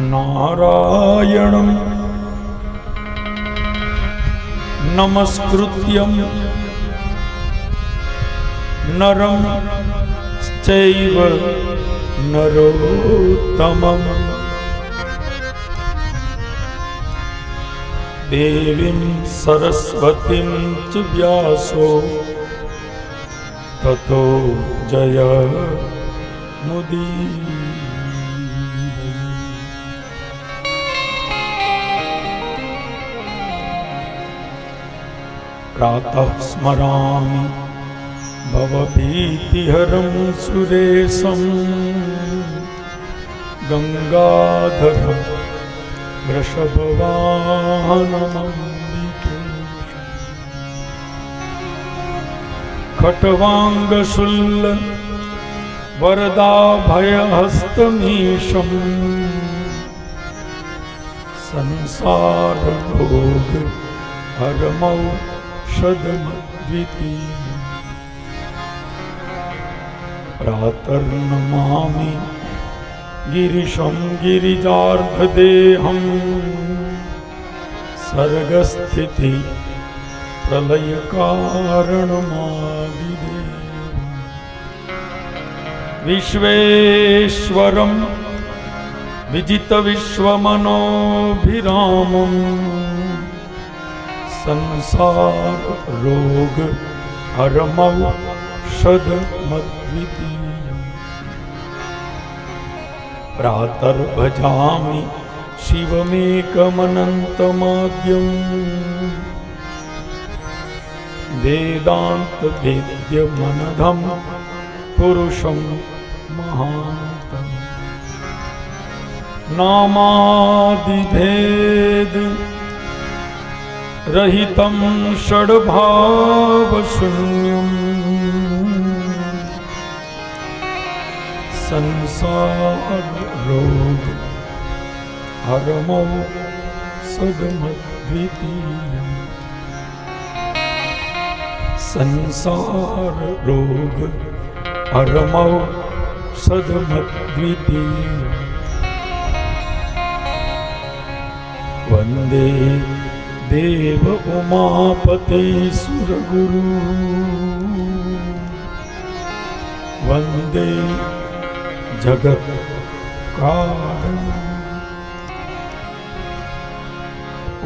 नारायणं नमस्कृत्यं नरं चैव नरोत्तमं देवीं सरस्वतीं च व्यासो ततो जयमुदीरये। प्रातः स्मरामि भवभीतिहरं सुरेशं गंगाधरं वृषभवाहनमम्बिकेशं खट्वांगशूल वरदाभयहस्तमीशं संसारभोग हरमौषधमद्वितीयम् प्रातर्नमामि गिरिशं गिरिजार्धदेहं सर्गस्थिति प्रलयकारणमादिदेवं विश्वेश्वरं विजितविश्वमनोभिरामं संसार रोग हरमौषधमद्वितीयम् प्रातर्भजामि शिवमेकमनन्तमाद्यं वेदान्तवेद्यमनघं पुरुषं महान्तम् नामादिभेद रहितं षड्भावशून्यं संसाररोग हरमौषधमद्वितीयम् संसाररोग हरमौषधमद्वितीयम् वन्दे देव उमापति सुरगुरु वन्दे जगत कारणं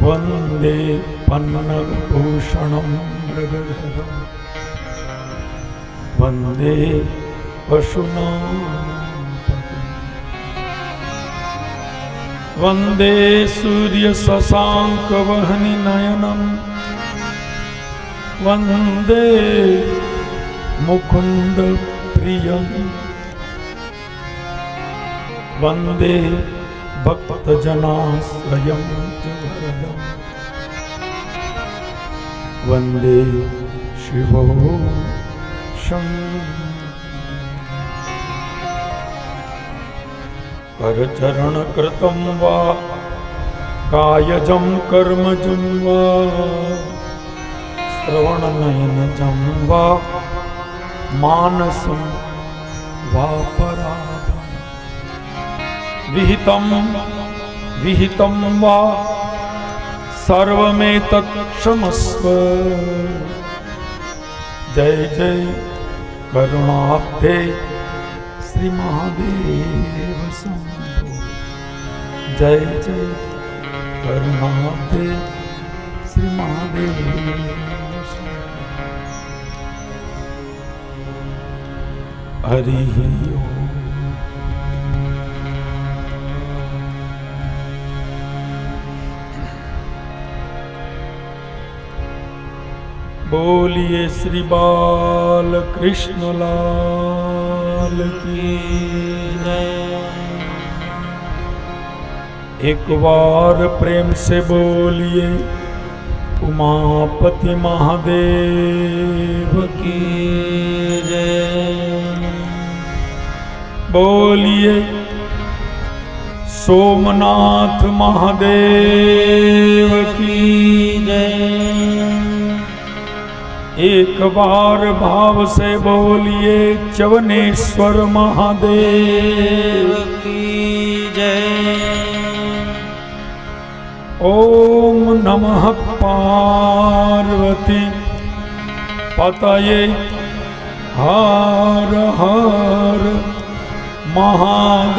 वन्दे पन्नगभूषणं मृगधरं वन्दे पशूनां वन्दे सूर्यशशाङ्कवह्निनयनं वन्दे मुकुन्दप्रियं वन्दे भक्तजनाश्रयं च वरदं वन्दे शिवो शङ्करं करचरणकृतं वा कायजं कर्मजं वा श्रवणनयनजं वा मानसं वा पराधं विहितं वा सर्वमेतत् क्षमस्व। जय जय करुणाब्धे श्री महादेव शंभो। जय जय करुणाब्धे श्री महादेव शंभो। हरि ओम। बोलिए श्री बाल कृष्ण लाल की जय। एक बार प्रेम से बोलिए उमापति महादेव की जय। बोलिए सोमनाथ महादेव की जय। एक बार भाव से बोलिए चवनेश्वर महादेव की जय। ओम नमः पार्वती पतये हर हर महादेव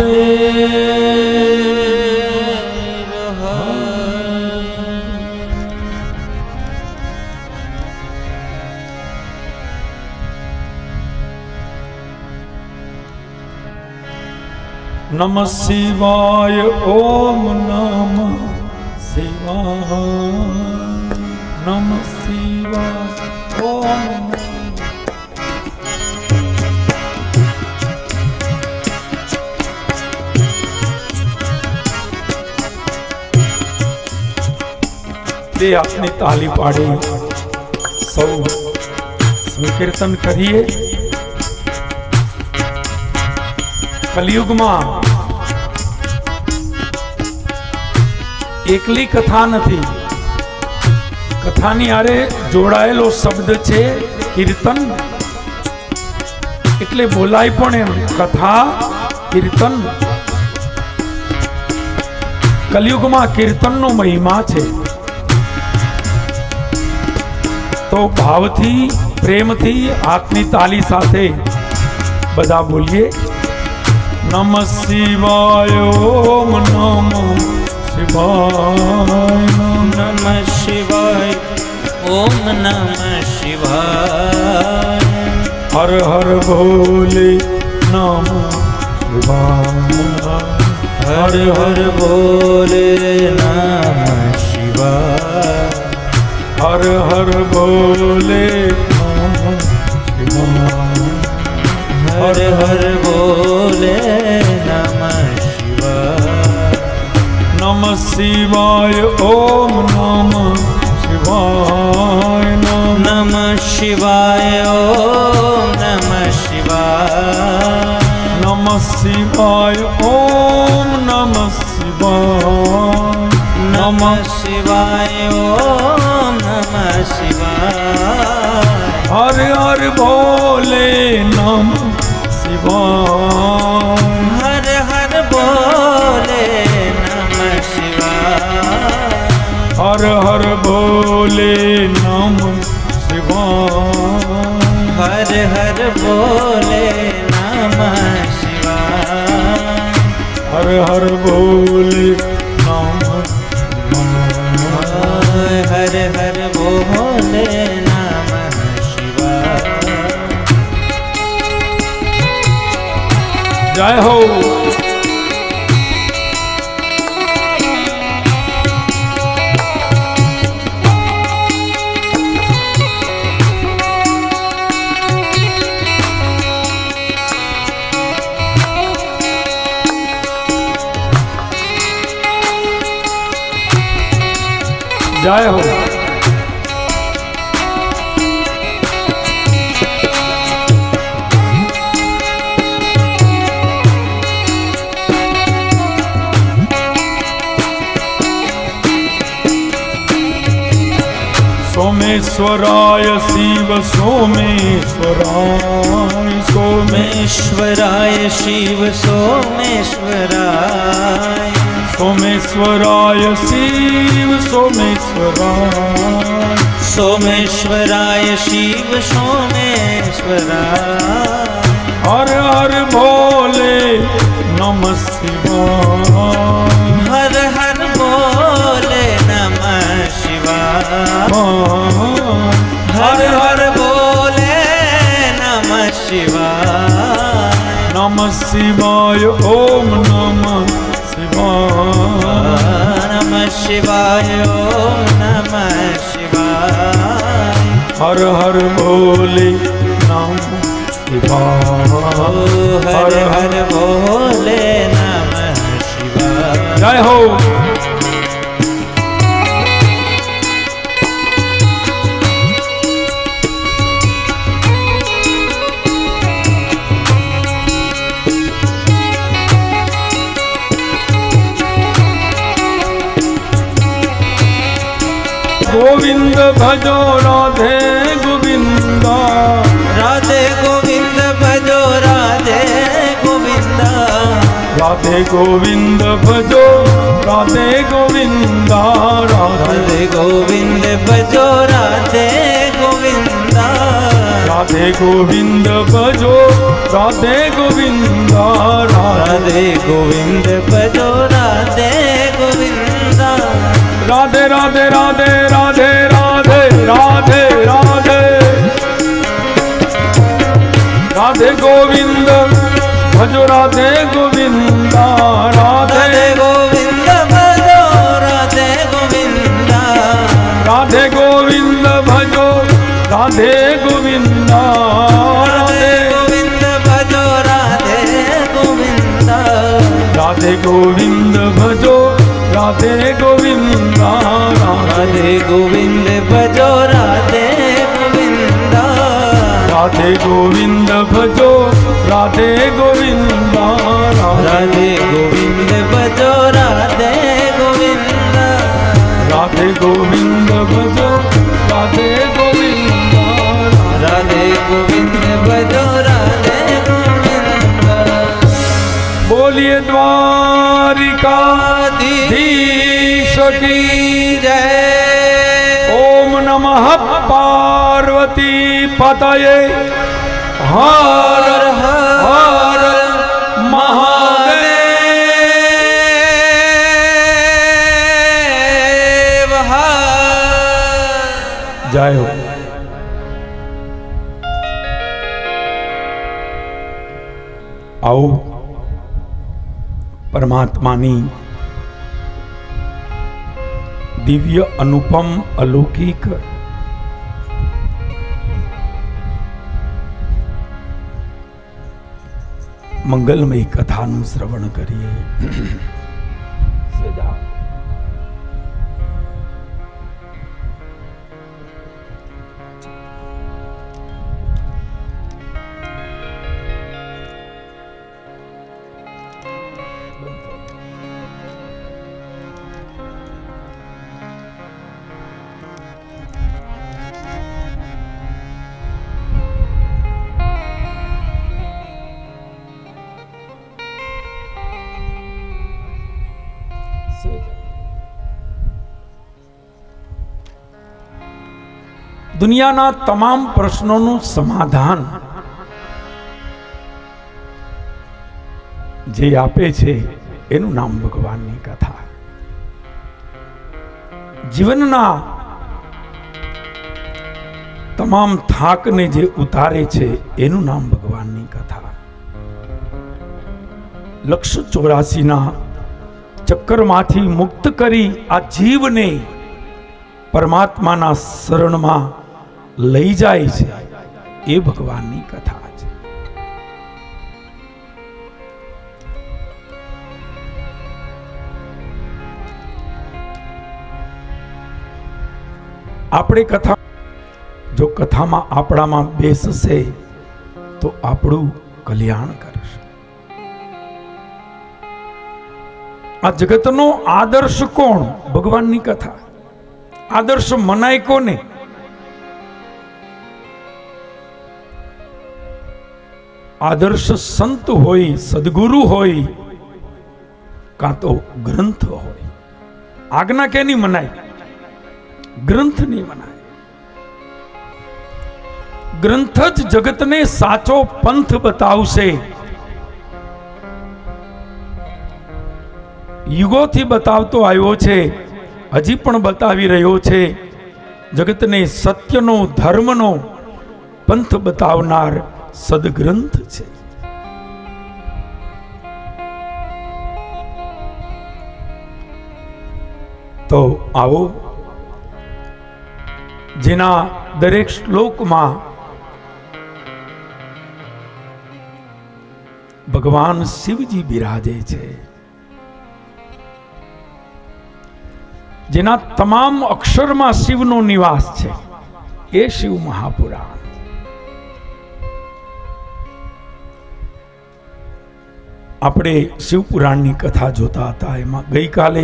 हर। नमः शिवाय ओम नमः शिवाय नमः शिवाय ओम તે આપની તાલી પાડી સૌ સ્વીકીર્તન કરીએ। કલિયુગમાં એકલી કથા નથી, કથાની આરે જોડાયેલો શબ્દ છે કીર્તન, એટલે બોલાય પણ એમ કથા કીર્તન। કલિયુગમાં કીર્તનનો મહિમા છે, તો ભાવથી પ્રેમથી હાથની તાલી સાથે બધા બોલીએ નમઃ શિવાય ઓમ નમઃ शिवाय नमः शिवाय ओम नमः शिवाय हर हर भोले नमः शिवाय हर हर भोले नमः शिवाय हर हर भोले नमः शिवाय हर हर भोले नमः नमः शिवाय ओम नमः शिवाय नमः शिवाय ओम नमः शिवाय नमः शिवाय ओम नमः शिवाय नमः शिवाय ओम नमः शिवाय हर हर भोले नमः शिवाय हर हर भोले हर हर भोले नमः शिवाय हर हर भोले नमः शिवाय हर हर भोले नमः शिवाय हर हर भोले नमः शिवाय। जय हो। जय हो। सोमेश्वराय शिव सोमेश्वराय सोमेश्वराय शिव सोमेश्वराय सोमेश्वराय शिव सोमेश्वराय सोमेश्वराय शिव सोमेश्वराय हर हर भोले नमः शिवाय हर हर भोले नमः शिवाय हर हर भोले नमः शिवाय नमः शिवाय ओम नमः शिवाय नमः शिवाय ओम नमः शिवाय हर हर भोले नमः शिवाय हर हर भोले नमः शिवाय। जय हो। गोविंद भजो राधे गोविंदा राधे गोविंद भजो राधे गोविंदा राधे गोविंद भजो રાધે ગોવિંદા રાધે ગોવિંદ ભજો રાધે ગોવિંદા રાધે ગોવિંદ ભજો રાધે ગોવિંદા રાધે ગોવિંદ ભજો રાધે ગોવિંદા રાધે રાધે રાધે રાધે રાધે રાધે રાધે રાધે ગોવિંદ ભજો રાધે ગોવિંદા રાધે ગોવિંદ ભજો રાધે ગોવિંદા રાધે ગોવિંદ ભજો રાધે ગોવિંદા રાધે ગોવિંદ ભજો રાધે ગોવિંદા રાધે ગોવિંદ ભજો રાધે ગોવિંદા રાધે ગોવિંદ ભજો રાધે ગોવિંદા રાધે ગોવિંદ ભજો રાધે ગોવિંદા રાધે ગોવિંદ ભજો રાધે ગોવિંદા રાધે ગોવિંદ ભજો રાધે ગોવિંદા રાધે ગોવિંદ ભજો રાધે ગોવિંદા બોલીએ દ્વારિકાધીશ કી જય ઓમ નમઃ પાર્વતી પતયે હર હર મહાદેવ જય હો આવો પરમાત્માની દિવ્ય અનુપમ અલૌકિક મંગલમય કથાનું શ્રવણ કરીએ. સજા દુનિયાના તમામ પ્રશ્નોનું સમાધાન જે આપે છે એનું નામ ભગવાનની કથા. જીવનના તમામ થાકને જે ઉતારે છે એનું નામ ભગવાનની કથા. લક્ષ 84ના ચક્કરમાંથી મુક્ત કરી આ જીવને પરમાત્માના શરણમાં લઈ જાય છે એ ભગવાનની કથા છે. આપણે કથા જો કથામાં આપણામાં બેસશે તો આપણું કલ્યાણ કરશે. આ જગતનો આદર્શ કોણ? ભગવાનની કથા. આદર્શ મનાય કોને? આદર્શ સંત હોય, સદગુરુ હોય, કાં તો ગ્રંથ હોય. આજ્ઞા કેની મનાય? ગ્રંથની મનાય. ગ્રંથ જ જગતને સાચો પંથ બતાવશે. યુગોથી બતાવતો આવ્યો છે, હજી પણ બતાવી રહ્યો છે. જગતને સત્યનો, ધર્મનો પંથ બતાવનાર સદગ્રંથ છે. તો આવો, જેના દરેક શ્લોકમાં ભગવાન શિવજી બિરાજે છે, જેના તમામ અક્ષરમાં શિવનો નિવાસ છે, એ શિવ મહાપુરાણ. આપણે શિવપુરાણની કથા જોતા હતા. એમાં ગઈકાલે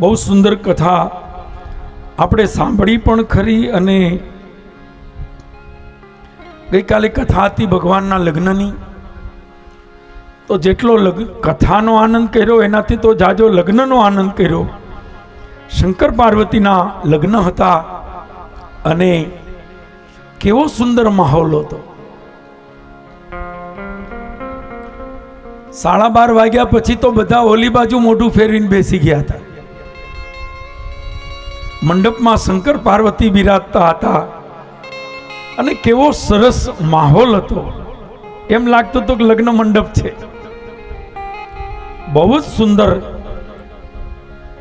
બહુ સુંદર કથા આપણે સાંભળી પણ ખરી, અને ગઈકાલે કથા હતી ભગવાનના લગ્નની, તો જેટલો કથાનો આનંદ કર્યો એનાથી તો જાજો લગ્નનો આનંદ કર્યો. શંકર પાર્વતીના લગ્ન હતા અને કેવો સુંદર માહોલ હતો. 12:30 વાગ્યા પછી તો બધા ઓલી બાજુ મોઢું ફેરવીને બેસી ગયા હતા. મંડપમાં શંકર પાર્વતી બિરાજતા હતા અને કેવો સરસ માહોલ હતો. એમ લાગતું હતું કે લગ્ન મંડપ છે. બહુ જ સુંદર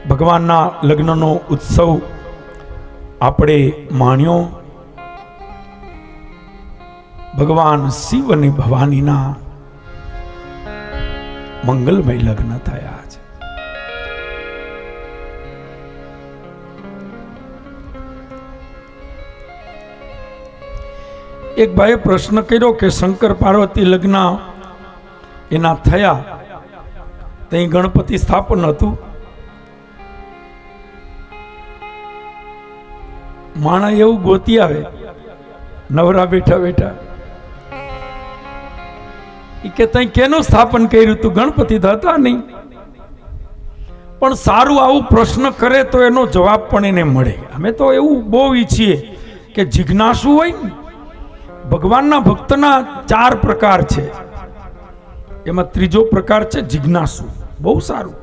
ભગવાનના લગ્નનો ઉત્સવ આપણે માણ્યો. ભગવાન શિવ અને ભવાનીના મંગલમય લગ્ન થયા છે. એક ભાઈએ પ્રશ્ન કર્યો કે શંકર પાર્વતી લગ્ન એના થયા ત્યાં ગણપતિ સ્થાપન હતું. માણા એવું ગોતી આવે નવરા બેઠા બેઠા કે ત્યાં કેનું સ્થાપન કર્યું તું? ગણપતિ તો હતા નહીં. પણ સારું આવું પ્રશ્ન કરે તો એનો જવાબ પણ એને મળે. અમે તો એવું બહુ ઈચ્છીએ કે જિજ્ઞાસુ હોય ને. ભગવાનના ભક્તના 4 પ્રકાર છે, એમાં ત્રીજો પ્રકાર છે જિજ્ઞાસુ. બહુ સારું.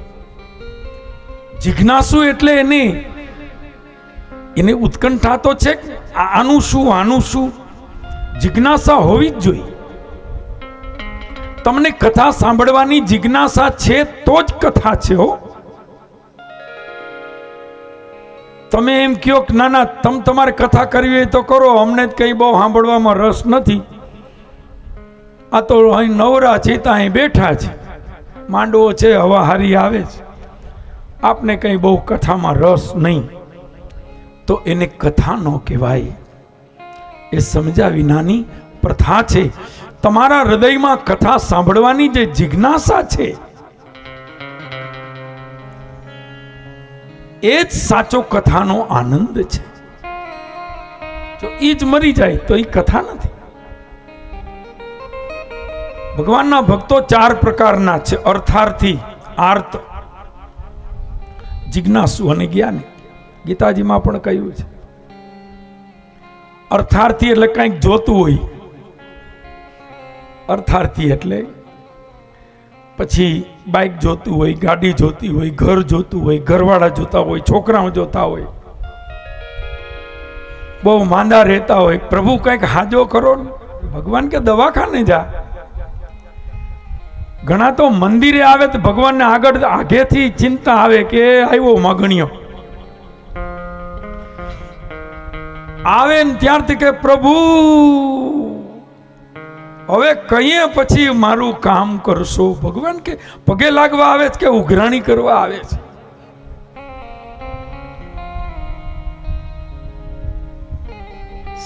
જિજ્ઞાસુ એટલે એને ઉત્કંઠા તો છે આનું શું આનું શું, જિજ્ઞાસા હોવી જ જોઈએ. તમને કથા સાંભળવાની જિજ્ઞાસા છે તો જ કથા છે. હો, તમે એમ કહો કે ના ના તમારે કથા કરવી હોય તો કરો, અમને જ કંઈ બહુ સાંભળવામાં રસ નથી, આ તો અહીં નવરા છે તો અહીં બેઠા છે, માંડવો છે હવા હારી આવે છે, આપને કંઈ બહુ કથામાં રસ નહીં, તો એને કથા ન કહેવાય. એ સમજ્યા વિનાની પ્રથા છે. તમારા હૃદયમાં કથા સાંભળવાની જે જિજ્ઞાસા છે એ જ સાચો કથાનો આનંદ છે. જો એ જ મરી જાય તો એ કથા નથી. ભગવાનના ભક્તો 4 પ્રકારના છે: અર્થાર્થી, આર્ત, જિજ્ઞાસુ અને જ્ઞાની. ગીતાજીમાં પણ કહ્યું છે. અર્થાર્થી એટલે કંઈક જોતું હોય. અર્થાર્થી એટલે પછી બાઇક જોતું હોય, ગાડી જોતી હોય, ઘર જોતું હોય, ઘરવાળા જોતા હોય, છોકરાઓ જોતા હોય, બહુ માંદા રહેતા હોય, પ્રભુ કંઈક હાજો કરો ને. ભગવાન કે દવાખાને જા. ઘણા તો મંદિરે આવે તો ભગવાનને આગળ આગેથી ચિંતા આવે કે આવ્યો માગણીઓ આવે ને ત્યારથી કે પ્રભુ હવે કહીએ પછી મારું કામ કરશો. ભગવાન કે પગે લાગવા આવે છે કે ઉઘરાણી કરવા આવે છે?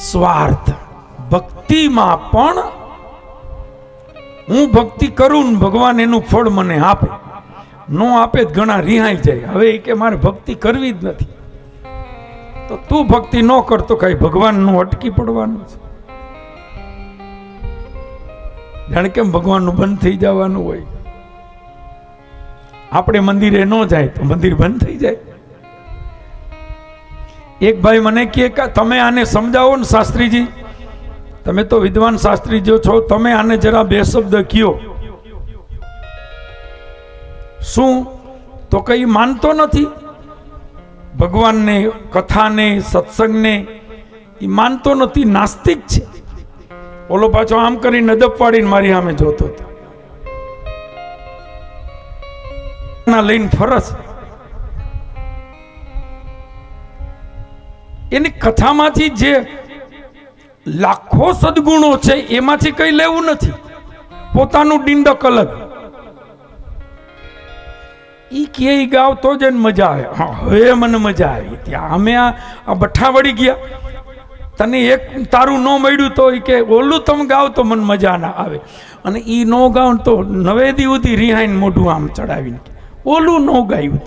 સ્વાર્થ. ભક્તિમાં પણ હું ભક્તિ કરું ને ભગવાન એનું ફળ મને આપે, નો આપે તો ઘણા રિહાઈ જાય. હવે કે મારે ભક્તિ કરવી જ નથી, તો તું ભક્તિ ન કરતો કઈ ભગવાનનું અટકી પડવાનું છે. જાણે કેમ ભગવાનનું બંધ થઈ જવાનું હોય. આપણે મંદિરે ન જાય તો મંદિર બંધ થઈ જાય. એક ભાઈ મને કહે કે તમે આને સમજાવો ને શાસ્ત્રીજી, તમે તો વિદ્વાન શાસ્ત્રીજી છો, તમે આને જરા 2 શબ્દ કયો. શું? તો કઈ માનતો નથી ભગવાનને, કથાને, સત્સંગને. એ માનતો નથી, નાસ્તિક છે. ઓલો પાછો આમ કરીને નદપ પાડીને મારી સામે જોતો હતો. લઈને ફરસ. એની કથામાંથી જે લાખો સદગુણો છે એમાંથી કઈ લેવું નથી, પોતાનું ડિંડક અલગ. ઈ કે ગાવ તો જ મજા આવે. હા, હવે મને મજા આવી. ત્યાં અમે આ બઠ્ઠા વળી ગયા, તને એક તારું ન મળ્યું તો એ કે ઓલું તમે ગાવ તો મને મજા ના આવે, અને ઈ ન ગાવ તો 9 દી સુધી રિહાઈને મોઢું આમ ચડાવીને ઓલું ન ગાયું.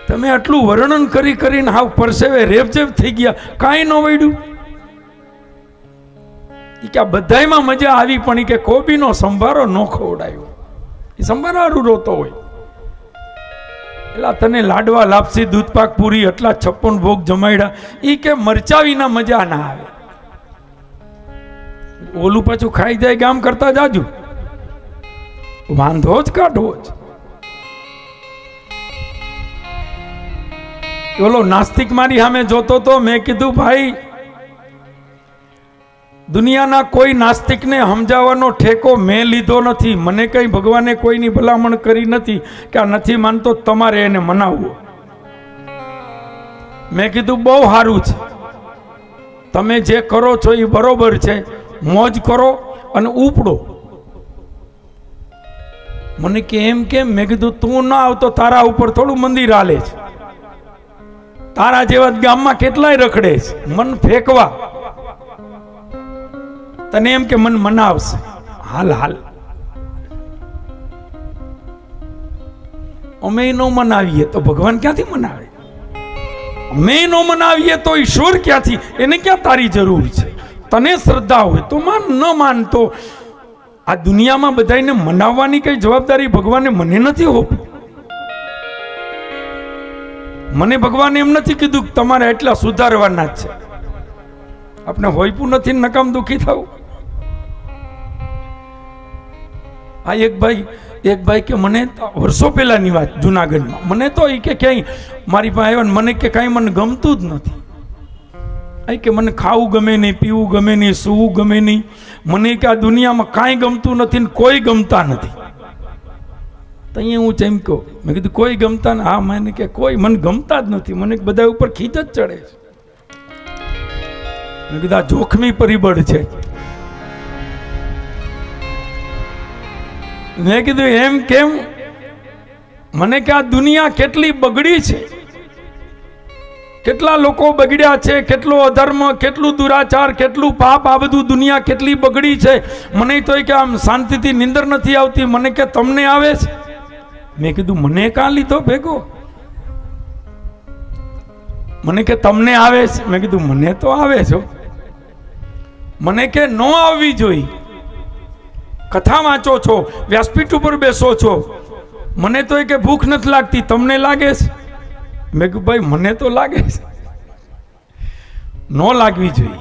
તમે આટલું વર્ણન કરીને હાવ પરસેવે રેબજેબ થઈ ગયા, કાંઈ ન વળ્યું. એ કે આ બધાયમાં મજા આવી, પણ એ કે કોબીનો સંભારો ન ખવડાયો. એ સંભારારું રોતો હોય. એટલે તને લાડવા, લાપસી, દૂધપાક, પૂરી, એટલા 56 ભોગ જમાડ્યા, એ કે મરચા વિના મજા ના આવે. ઓલું પાછું ખાઈ જાય ગામ કરતા જાજુ, વાંધો જ કાઢવો જ. ઓલો નાસ્તિક મારી સામે જોતો તો, મેં કીધું ભાઈ દુનિયાના કોઈ નાસ્તિકને સમજાવવાનો ઠેકો મેં લીધો નથી. મને કઈ ભગવાને કોઈની ભલામણ કરી નથી કે આ નથી માનતો તમારે એને મનાવવો. મેં કીધું બહુ સારું છે, તમે જે કરો છો એ બરોબર છે, મોજ કરો અને ઉપડો. મને કે એમ કેમ? મેં કીધું તું ના આવતો તારા ઉપર થોડું મંદિર હાલે છે. તારા જેવા ગામમાં કેટલાય રખડે છે મન ફેંકવા. તને એમ કે મન મનાવશે. હાલ હાલ, અમે નો મનાવીએ તો ભગવાન ક્યાંથી મનાવે? અમે નો મનાવીએ તો ઈશ્વર ક્યાંથી? એને ક્યાં તારી જરૂર છે? તને શ્રદ્ધા હોય તો માન, ન માન તો. આ દુનિયામાં બધાને મનાવવાની કઈ જવાબદારી ભગવાને મને નથી હોપી. મને ભગવાને એમ નથી કીધું કે તમારે એટલા સુધારવાના જ છે. આપણે હોઈપું નથી નકામ દુખી થવું. આ એક ભાઈ કે મને વર્ષો પહેલાની વાત, જુનાગઢમાં, મને તો એ કે ક્યાંય મારી પાસે આવ્યા, મને કે કાંઈ મને ગમતું જ નથી. આ કે મને ખાવું ગમે નહીં, પીવું ગમે નહીં, સૂવું ગમે નહીં. મને કે આ દુનિયામાં કાંઈ ગમતું નથી ને કોઈ ગમતા નથી. તો અહીંયા હું ચમક્યો. મેં કીધું કોઈ ગમતા ને? હા. મને કે કોઈ મને ગમતા જ નથી. મને બધા ઉપર ખીચ જ ચડે છે. મેં કીધું આ જોખમી પરિબળ છે. મેં કીધું એમ કેમ? મને કે આ દુનિયા કેટલી બગડી છે, કેટલા લોકો બગડ્યા છે, કેટલો અધર્મ, કેટલું દુરાચાર, કેટલું પાપ, આ બધું દુનિયા કેટલી બગડી છે. મને તો કે આમ શાંતિથી નીંદર નથી આવતી. મને કે તમને આવે છે? મેં કીધું મને કાં લીધો ભેગો? મને કે તમને આવે છે? મેં કીધું મને તો આવે છે. મને કે ન આવવી જોઈએ. કથા વાંચો છો, વ્યાસપીઠ ઉપર બેસો છો, મને તો કે ભૂખ નથી લાગતી, તમને લાગે છે? મેં કીધું ભાઈ મને તો લાગે છે. ન લાગવી જોઈએ,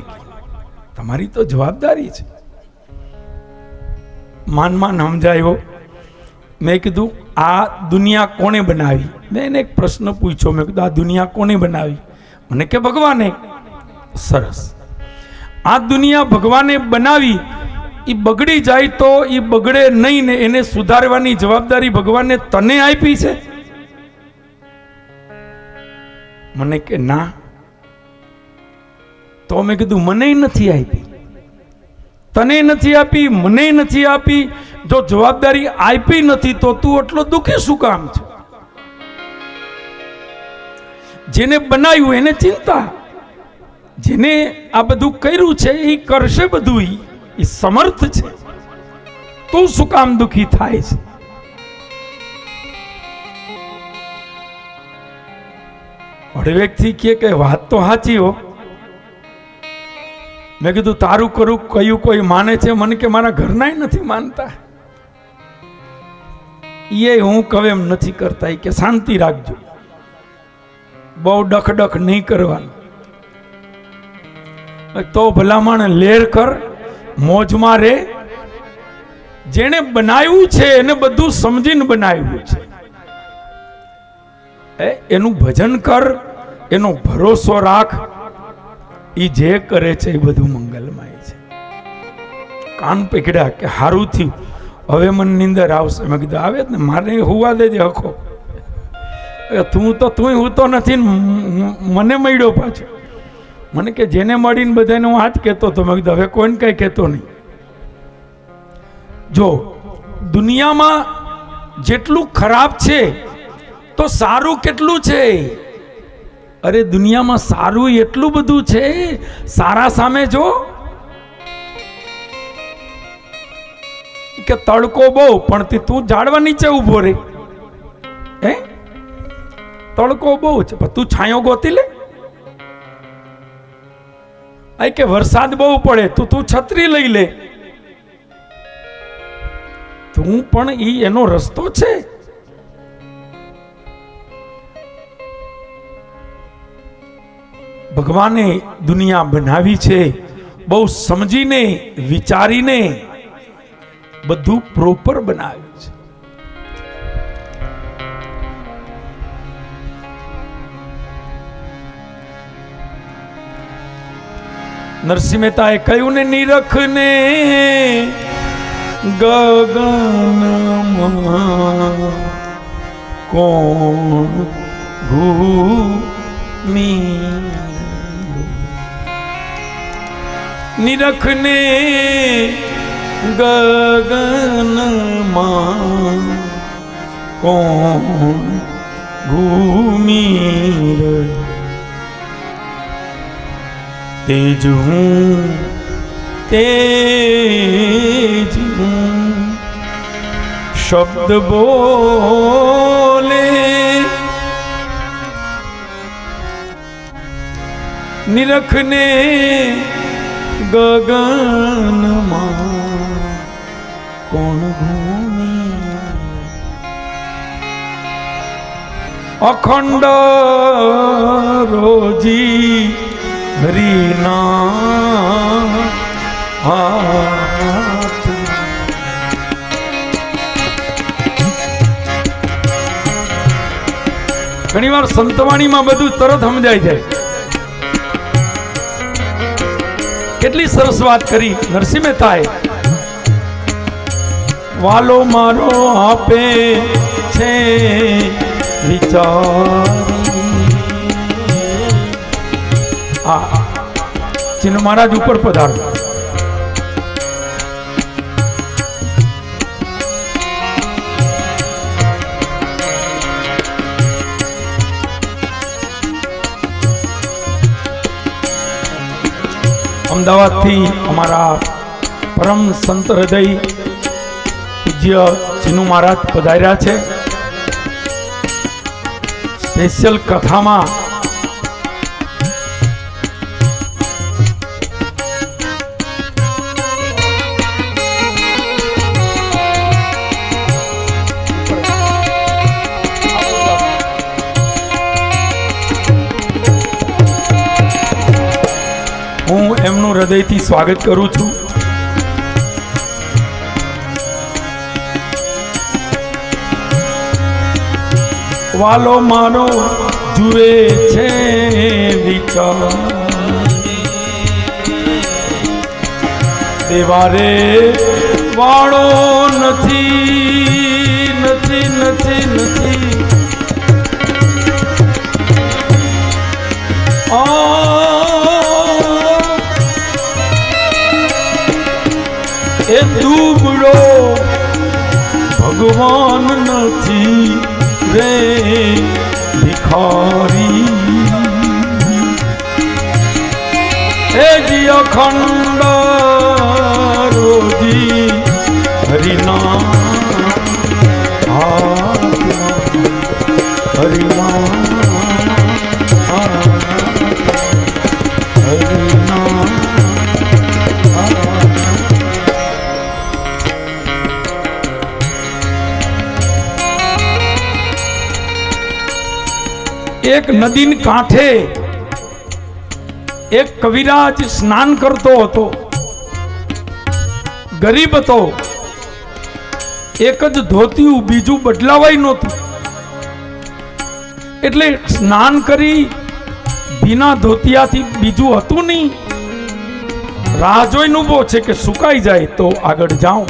તમારી તો જવાબદારી છે. માન સમજાયો. મેં કીધું આ દુનિયા કોણે બનાવી? મેં એને એક પ્રશ્ન પૂછ્યો. મેં કીધું આ દુનિયા કોણે બનાવી? મને કે ભગવાને. સરસ. આ દુનિયા ભગવાને બનાવી, એ બગડી જાય તો એ બગડે નહીં ને એને સુધારવાની જવાબદારી ભગવાને તને આપી છે? મને કે ના. તો મેં કીધું મને નથી આપી, તને નથી આપી, મને નથી આપી. જો જવાબદારી આપી નથી તો તું એટલો દુઃખી શું કામ છે? જેને બનાવ્યું એને ચિંતા, જેને આ બધું કર્યું છે એ કરશે બધું, એ સમર્થ છે. તું શું કામ દુઃખી થાય છે? વ્યક્તિ કે વાત તો સાચી હો. મેં કીધું તારું કરું કયું કોઈ માને છે? મને કે મારા ઘરના નથી માનતા. એ હું કહું એમ નથી કરતા. કે શાંતિ રાખજો, બહુ ડખ નહીં કરવાનું. તો ભલામણ લેર કર, મોજમાં રે. જેને બનાવ્યું છે એને બધું સમજીને બનાવ્યું છે. એનું ભજન કર, એનો ભરોસો રાખ. એ જે કરે છે એ બધું મંગલમય છે. કાન પકડ્યા કે હારું થયું, હવે મને નીંદર આવશે. મેં કીધું આવે જ ને, મારે હુવા દેજે હખો. તું હું તો નથી, મને મળ્યો પાછો. મને કે જેને મળીને બધાને હું આ જ કહેતો હતો. મેં કીધું હવે કોઈને કઈ કહેતો નહીં. જો દુનિયામાં જેટલું ખરાબ છે તો સારું કેટલું છે? અરે દુનિયામાં સારું એટલું બધું છે. સારા સામે જો કે તડકો બહુ, પણ તું ઝાડવા નીચે ઉભો રે. હે, તડકો બહુ છે પણ તું છાંયો ગોતી લે. આ કે વરસાદ બહુ પડે તો તું છત્રી લઈ લે. તું પણ એનો રસ્તો છે. ભગવાને દુનિયા બનાવી છે બહુ સમજીને વિચારીને બધું પ્રોપર બનાવ્યું છે. નરસિંહ મહેતાએ કહ્યું ને નિરખને ગગનમાં કોણ ભૂમિ, નિરખને ગગનમાં કોણ ભૂમિ, તેજ હું તેજ હું શબ્દ બોલે, નિરખને ગગનમાં કોણ ભૂમિ, અખંડ રોજી હરિના હાથ. ઘણી વાર સંતવાણીમાં બધું તરત સમજાય જાય. કેટલી સરસ વાત કરી નરસિંહ મહેતાએ. વાલો મારો આપે છે વિચારી. ચિન્હ મહારાજ ઉપર પધારો. અમદાવાદથી અમારા પરમ સંત હૃદય પૂજ્ય ચિન્નુ મહારાજ પધાર્યા છે. સ્પેશિયલ કથામાં હું એમનું હૃદયથી સ્વાગત કરું છું. વાલો મારો જુએ છે વિચાર, દેવારે વાળો નથી નથી નથી નથી. એ દુબળો ભગવાન નથી રે ભિખારી, એ જી અખંડ રોજી હરિના હરિના એક નદીને કાંઠે એક કવિરાજ સ્નાન કરતો હતો. ગરીબ હતો, એક જ ધોતિયું, બીજું બદલાવાય નહોતું. એટલે સ્નાન કરી ભીના ધોતિયાથી બીજું હતું નહીં. રાહ જોઈને ઊભો છે કે સુકાઈ જાય તો આગળ જાઉં.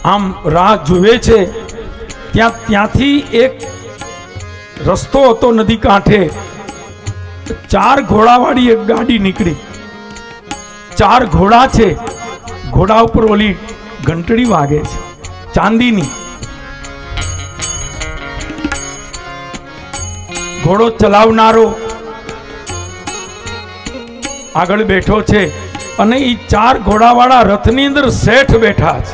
આમ રાહ જુએ છે. ત્યાંથી એક રસ્તો હતો નદી કાંઠે. 4 ઘોડાવાળી એક ગાડી નીકળી. 4 ઘોડા છે. ઘોડા ઉપર ઓલી ઘંટડી વાગે છે ચાંદીની. ઘોડો ચલાવનારો આગળ બેઠો છે અને એ 4 ઘોડાવાળા રથની અંદર શેઠ બેઠા છે.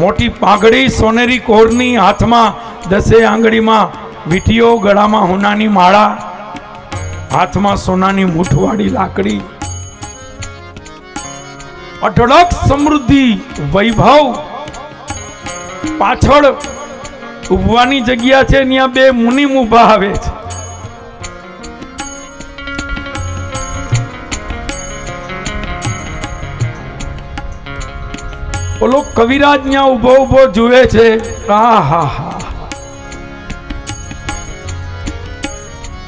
મોટી પાઘડી સોનેરી કોરની, હાથમાં 10 આંગળીમાં વીંટીઓ, ગળામાં હોનાની માળા, હાથમાં સોનાની મૂઠવાળી લાકડી, અઢળક સમૃદ્ધિ, વૈભવ. પાછળ ઉભવાની જગ્યા છે, ત્યાં 2 મુનિમ ઊભા આવે છે. ઓલો કવિરાજ ત્યાં ઉભો ઉભો જુએ છે. આહા,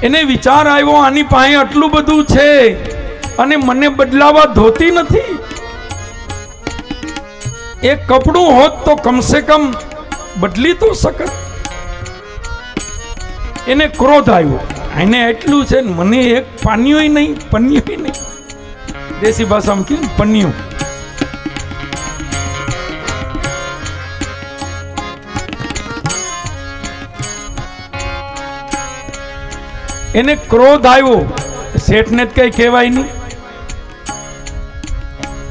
એને વિચાર આવ્યો આની પાસે આટલું બધું છે અને મને બદલાવા ધોતી નથી. એક કપડું હોત તો કમસે કમ બદલી તો શકત. એને ક્રોધ આવ્યો, એને એટલું છે ને મને એક પાન્યું નહીં, પન્યું નહીં. દેશી ભાષામાં કે પન્યું. એને ક્રોધ આવ્યો. શેઠને જ કઈ કહેવાય નહીં.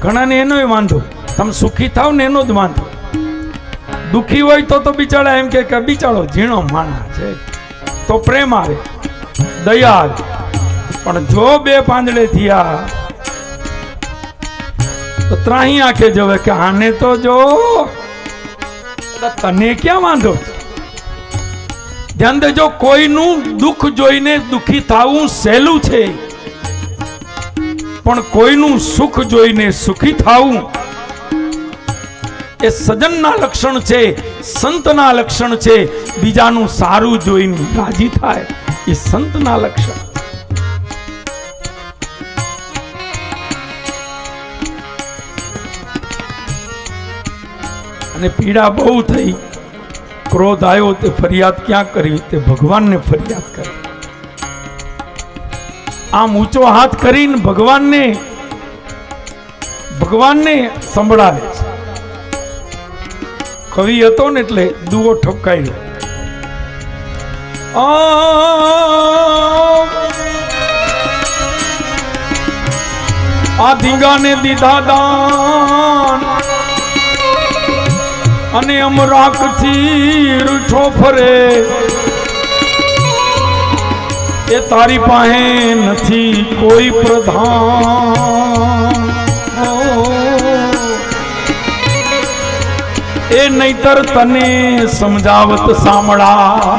ઘણાને એનોય વાંધો, તમે સુખી થાવ ને એનો જ વાંધો. દુખી હોય તો બિચારા એમ કે બિચારો ઝીણો માણા છે, તો પ્રેમ આવે, દયા આવે. પણ જો 2 પાંદડે થયા તો ત્રાહી આંખે જોવે કે આને તો જો તને ક્યાં વાંધો. ધ્યાન દેજો, કોઈનું દુઃખ જોઈને દુખી થવું સહેલું છે, પણ કોઈનું સુખ જોઈને સુખી થવું એ સજ્જનના લક્ષણ છે, સંતના લક્ષણ છે. બીજાનું સારું જોઈને રાજી થાય એ સંતના લક્ષણ. અને પીડા બહુ થઈ, ક્રોધ આવ્યો, તે ફરિયાદ ક્યાં કરી? તે ભગવાનને ફરિયાદ કરી. આમ ઊંચો હાથ કરીને ભગવાનને સંભળાવે છે. કવિ હતો ને એટલે દુઓ ઠપકાયો. આ ધીંગાને દીધા દાન અને અમરાકથી રૂઠો ફરે, એ તારી પાસે નથી કોઈ પ્રધાન. એ નહીતર તને સમજાવત સાંભળા,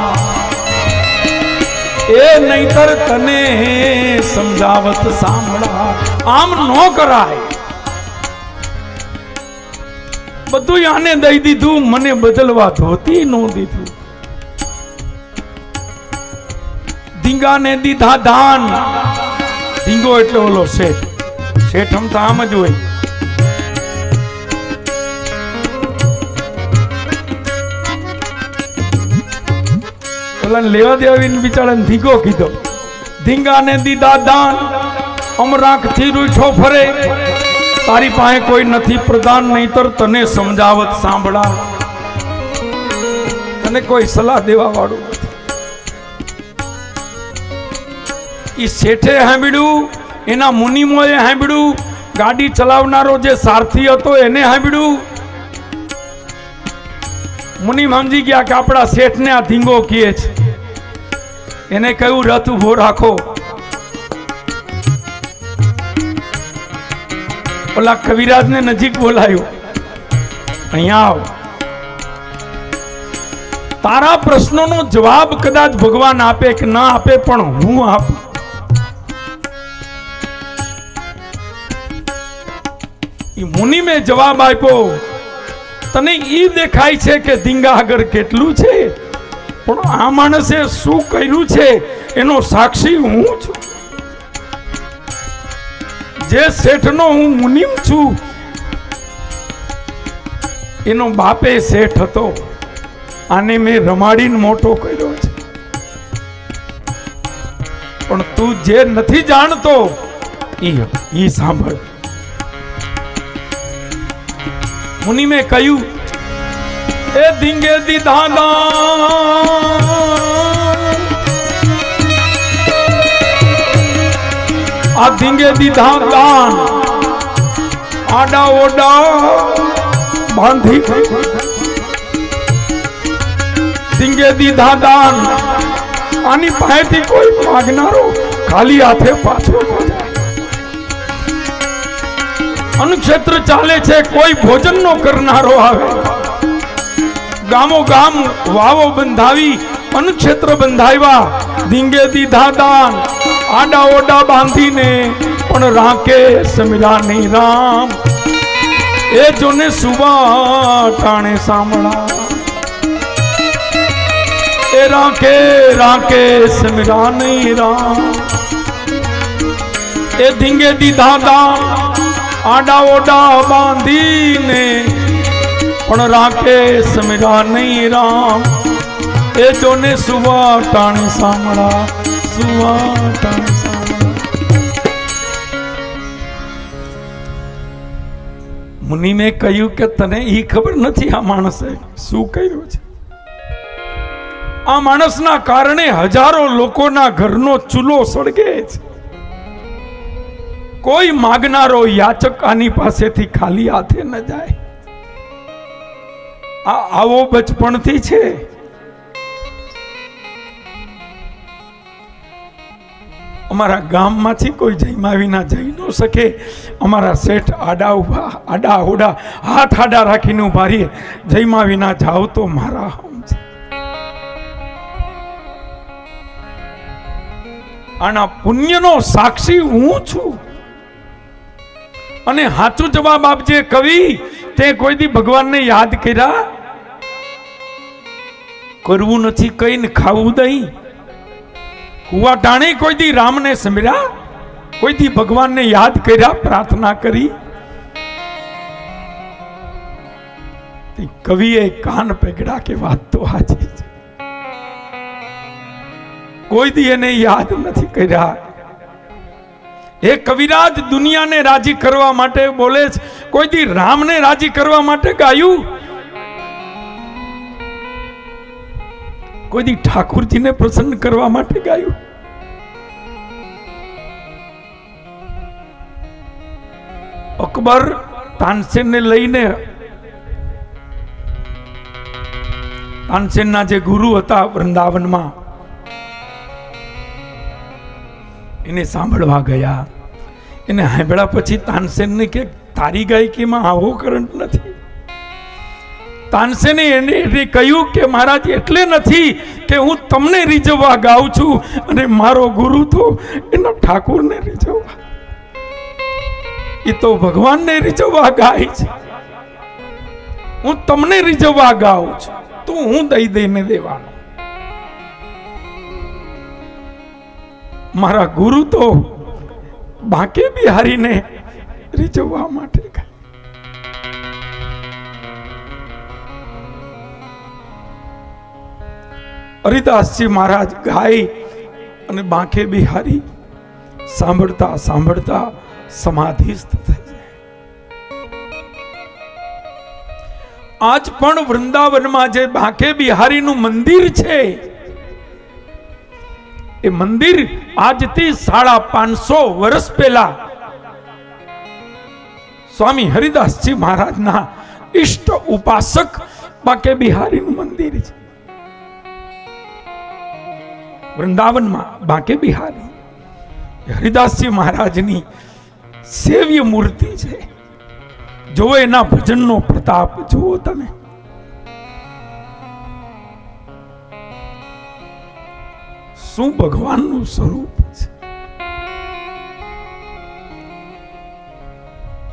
એ નહીતર તને સમજાવત સાંભળા. આમ નો કરાય. બધું આને દઈ દીધું, મને બદલવા ધોતી નો દીધું. ધીંગાને દીધા દાન. ધીંગો એટલે ઓલો શેઠ. શેઠ આમ તો આમ જ હોય. ઓલા લેવા દેવા બિચારાને ધીંગો કીધો. ધીંગાને દીધા દાન, અમરાકથી રૂઠો ફરે, તારી પાસે કોઈ નથી પ્રધાન, નહીતર તને સમજાવત સાંભળા. તને કોઈ સલાહ દેવા વાળું નથી. ઈ શેઠે સાંભળ્યું, એના મુનિમોએ સાંભળ્યું, ગાડી ચલાવનારો જે સારથી હતો એને સાંભળ્યું. મુનિમ સમજી ગયા કે આપણા શેઠને આ ધીંગો કહે છે. એને કહ્યું રથ ઉભો રાખો. ઓલા કવિરાજને નજીક બોલાયો. અહીંયા આવ. તારા પ્રશ્નોનો જવાબ કદાચ ભગવાન આપે કે ના આપે, પણ હું આપું. ઈ મુનિમે જવાબ આપ્યો. તને ઈ દેખાય છે કે ધીંગા આગળ કેટલું છે, પણ આ માણસે શું કર્યું છે એનો સાક્ષી હું છું. જે શેઠનો હું મુનિમ છું, એનો બાપે શેઠ હતો. આને મેં રમાડીને મોટો કર્યો છે. પણ તું જે નથી જાણતો ઈ સાંભળ. મુનિમે કહ્યું, એ ધીંગે દીધા દાન, આ ધીંગે દીધા દાન, આડા ઓડા બાંધી ધીંગે દીધા દાન. આની પાસેથી કોઈ માગનારો ખાલી હાથે પાછો ન જાય. અન્નક્ષેત્ર ચાલે છે, કોઈ ભોજન નો કરનારો આવે. ગામો ગામ વાવો બંધાવી અન્નક્ષેત્ર બંધાવ્યા. ધીંગે દીધા દાન આડા ઓડા બાંધીને પણ રાકે સમિલા નહીં રામ. એ જોને સુવા ટાણે સાંભળા. એ રાકે રાકે સમિલા નહીં રામ. એ ધીંગે દીધા દાન આડા ઓડા બાંધીને પણ રાકે સમિલા નહીં રામ. એ જોને સુવા ટાણે સાંભળા. સુવા ટાણે સાંભળા. મુનિને કહ્યું કે તને ઈ ખબર નથી આ માણસે શું કહ્યું છે. આ માણસના કારણે હજારો લોકોના ઘરનો ચૂલો સળગે છે. કોઈ માગનારો યાચક આની પાસેથી ખાલી હાથે ન જાય. આ આવો બચપણથી છે. અમારા ગામમાંથી કોઈ જઈમાં વિના જઈ ન શકે. અમારા શેઠ આડા ઉભા આડા હોડા હાથ આડા રાખીને ઉભા રહીએ. જઈમાં વિના જાવ તો મારા હમ છે. આના પુણ્યનો સાક્ષી હું છું. અને સાચું જવાબ આપજે કવિ, તે કોઈ દી ભગવાનને યાદ કર્યા? કરવું નથી કઈને ખાવું દહીં. હુવા ટાણે કોઈ દી રામને સમર્યા? કોઈ દી ભગવાનને યાદ કર્યા, પ્રાર્થના કરી? કવિએ કાન પકડા કે વાત તો સાચી છે. કોઈ દી એને યાદ નથી કર્યા. એ કવિરાજ દુનિયાને રાજી કરવા માટે બોલે છે. કોઈ દી રામને રાજી કરવા માટે ગાયું? કોઈ દી ઠાકુરજીને પ્રસન્ન કરવા માટે ગાયું? અકબર તાનસેનને લઈને, તાનસેનના જે ગુરુ હતા વૃંદાવનમાં, એને સાંભળવા ગયા. એને સાંભળ્યા પછી તાનસેનને કે તારી ગાયકીમાં આવો કરંટ નથી. તાનસેને એને કહ્યું કે મહારાજ એટલે નથી કે હું તમને રીઝવવા ગાઉં છું અને મારો ગુરુ તો એના ઠાકુરને રીઝવવા, એ તો ભગવાનને રીઝવવા ગાય છે. હું તમને રીઝવવા ગાઉં છું તો હું દઈ દઈને દેવાનો. મારા ગુરુ તો બાંકે બિહારીને રીઝવવા માટે ગાય. હરિદાસજી મહારાજ ગાય અને બાંકે બિહારી સાંભળતા સાંભળતા સમાધિસ્થ થઈ જાય. આજ પણ વૃંદાવનમાં જે બાંકે બિહારીનું મંદિર છે, એ મંદિર આજથી 550 વર્ષ પહેલા સ્વામી હરિદાસજી મહારાજના ઇષ્ટ ઉપાસક બાંકે બિહારીનું મંદિર છે. વૃંદાવનમાં બાંકે બિહારી હરિદાસજી મહારાજની સેવ્ય મૂર્તિ છે. જો એના ભજનનો પ્રતાપ જુઓ તમે. શું ભગવાનનું સ્વરૂપ!